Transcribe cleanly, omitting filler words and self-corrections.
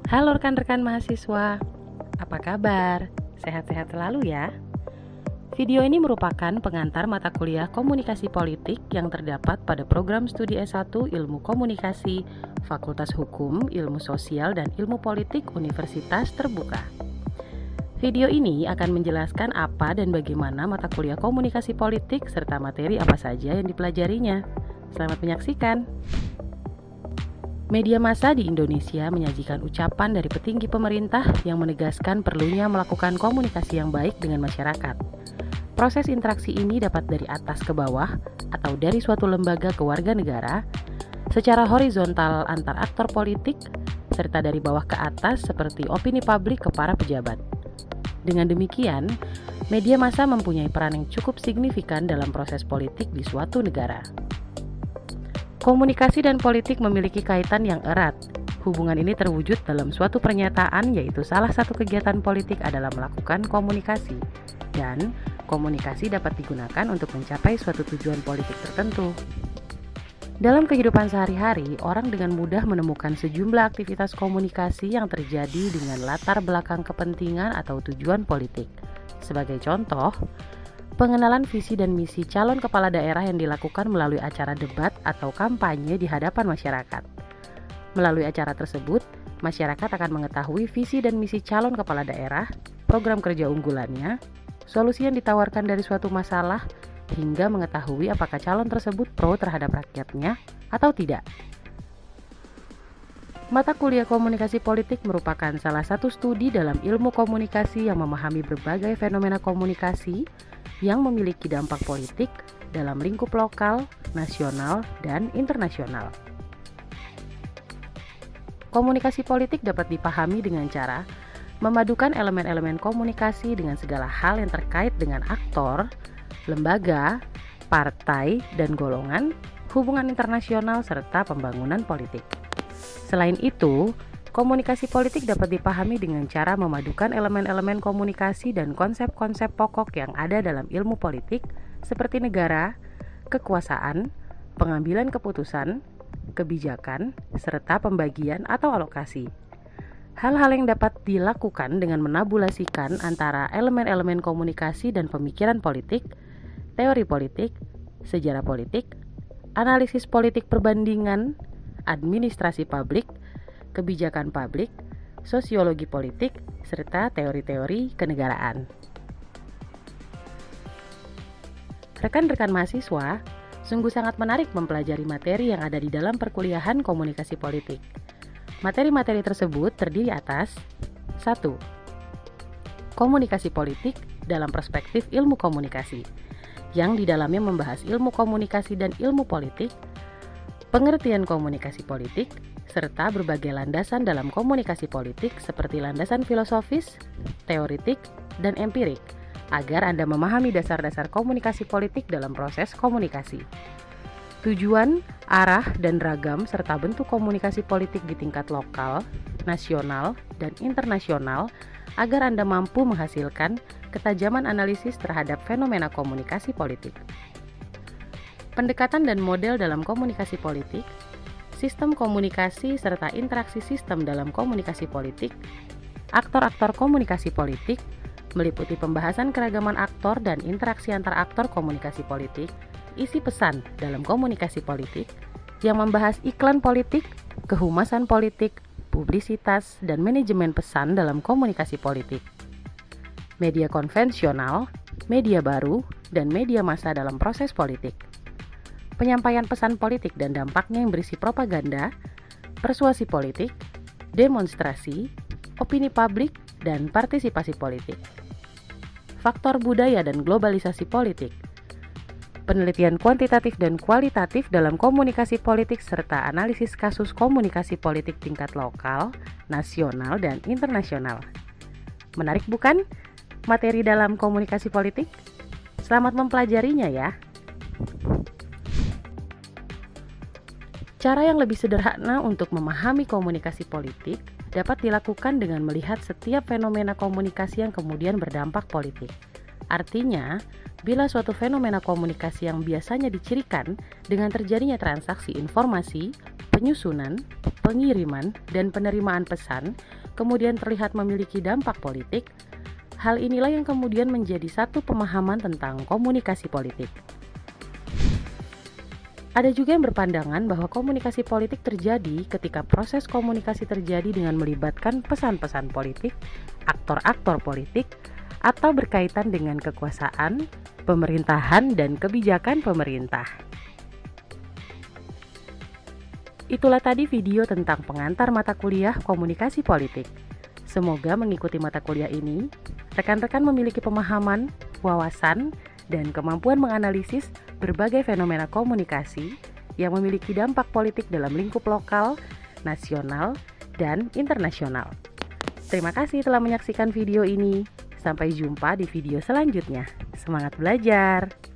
Halo rekan-rekan mahasiswa, apa kabar? Sehat-sehat selalu ya. Video ini merupakan pengantar mata kuliah Komunikasi Politik yang terdapat pada program studi S1 Ilmu Komunikasi, Fakultas Hukum, Ilmu Sosial, dan Ilmu Politik Universitas Terbuka. Video ini akan menjelaskan apa dan bagaimana mata kuliah Komunikasi Politik serta materi apa saja yang dipelajarinya. Selamat menyaksikan. Media massa di Indonesia menyajikan ucapan dari petinggi pemerintah yang menegaskan perlunya melakukan komunikasi yang baik dengan masyarakat. Proses interaksi ini dapat dari atas ke bawah atau dari suatu lembaga ke warga negara, secara horizontal antar aktor politik, serta dari bawah ke atas seperti opini publik ke para pejabat. Dengan demikian, media massa mempunyai peran yang cukup signifikan dalam proses politik di suatu negara. Komunikasi dan politik memiliki kaitan yang erat. Hubungan ini terwujud dalam suatu pernyataan, yaitu salah satu kegiatan politik adalah melakukan komunikasi. Dan komunikasi dapat digunakan untuk mencapai suatu tujuan politik tertentu. Dalam kehidupan sehari-hari, orang dengan mudah menemukan sejumlah aktivitas komunikasi yang terjadi dengan latar belakang kepentingan atau tujuan politik. Sebagai contoh, pengenalan visi dan misi calon kepala daerah yang dilakukan melalui acara debat atau kampanye di hadapan masyarakat. Melalui acara tersebut, masyarakat akan mengetahui visi dan misi calon kepala daerah, program kerja unggulannya, solusi yang ditawarkan dari suatu masalah, hingga mengetahui apakah calon tersebut pro terhadap rakyatnya atau tidak. Mata kuliah Komunikasi Politik merupakan salah satu studi dalam ilmu komunikasi yang memahami berbagai fenomena komunikasi yang memiliki dampak politik dalam lingkup lokal, nasional, dan internasional. Komunikasi politik dapat dipahami dengan cara memadukan elemen-elemen komunikasi dengan segala hal yang terkait dengan aktor, lembaga, partai, dan golongan, hubungan internasional, serta pembangunan politik. Selain itu, komunikasi politik dapat dipahami dengan cara memadukan elemen-elemen komunikasi dan konsep-konsep pokok yang ada dalam ilmu politik seperti negara, kekuasaan, pengambilan keputusan, kebijakan, serta pembagian atau alokasi. Hal-hal yang dapat dilakukan dengan menabulasikan antara elemen-elemen komunikasi dan pemikiran politik, teori politik, sejarah politik, analisis politik perbandingan, administrasi publik, kebijakan publik, sosiologi politik, serta teori-teori kenegaraan. Rekan-rekan mahasiswa, sungguh sangat menarik mempelajari materi yang ada di dalam perkuliahan Komunikasi Politik. Materi-materi tersebut terdiri atas 1. Komunikasi politik dalam perspektif ilmu komunikasi, yang di dalamnya membahas ilmu komunikasi dan ilmu politik, pengertian komunikasi politik, serta berbagai landasan dalam komunikasi politik seperti landasan filosofis, teoritik, dan empirik, agar Anda memahami dasar-dasar komunikasi politik dalam proses komunikasi. Tujuan, arah, dan ragam serta bentuk komunikasi politik di tingkat lokal, nasional, dan internasional agar Anda mampu menghasilkan ketajaman analisis terhadap fenomena komunikasi politik. Pendekatan dan model dalam komunikasi politik, sistem komunikasi serta interaksi sistem dalam komunikasi politik, aktor-aktor komunikasi politik, meliputi pembahasan keragaman aktor dan interaksi antar aktor komunikasi politik, isi pesan dalam komunikasi politik, yang membahas iklan politik, kehumasan politik, publisitas, dan manajemen pesan dalam komunikasi politik. Media konvensional, media baru, dan media massa dalam proses politik. Penyampaian pesan politik dan dampaknya yang berisi propaganda, persuasi politik, demonstrasi, opini publik, dan partisipasi politik. Faktor budaya dan globalisasi politik. Penelitian kuantitatif dan kualitatif dalam komunikasi politik serta analisis kasus komunikasi politik tingkat lokal, nasional, dan internasional. Menarik bukan materi dalam komunikasi politik? Selamat mempelajarinya ya. Cara yang lebih sederhana untuk memahami komunikasi politik dapat dilakukan dengan melihat setiap fenomena komunikasi yang kemudian berdampak politik. Artinya, bila suatu fenomena komunikasi yang biasanya dicirikan dengan terjadinya transaksi informasi, penyusunan, pengiriman, dan penerimaan pesan kemudian terlihat memiliki dampak politik, hal inilah yang kemudian menjadi satu pemahaman tentang komunikasi politik. Ada juga yang berpandangan bahwa komunikasi politik terjadi ketika proses komunikasi terjadi dengan melibatkan pesan-pesan politik, aktor-aktor politik, atau berkaitan dengan kekuasaan, pemerintahan, dan kebijakan pemerintah. Itulah tadi video tentang pengantar mata kuliah komunikasi politik. Semoga mengikuti mata kuliah ini, rekan-rekan memiliki pemahaman, wawasan, dan kemampuan menganalisis berbagai fenomena komunikasi yang memiliki dampak politik dalam lingkup lokal, nasional, dan internasional. Terima kasih telah menyaksikan video ini. Sampai jumpa di video selanjutnya. Semangat belajar!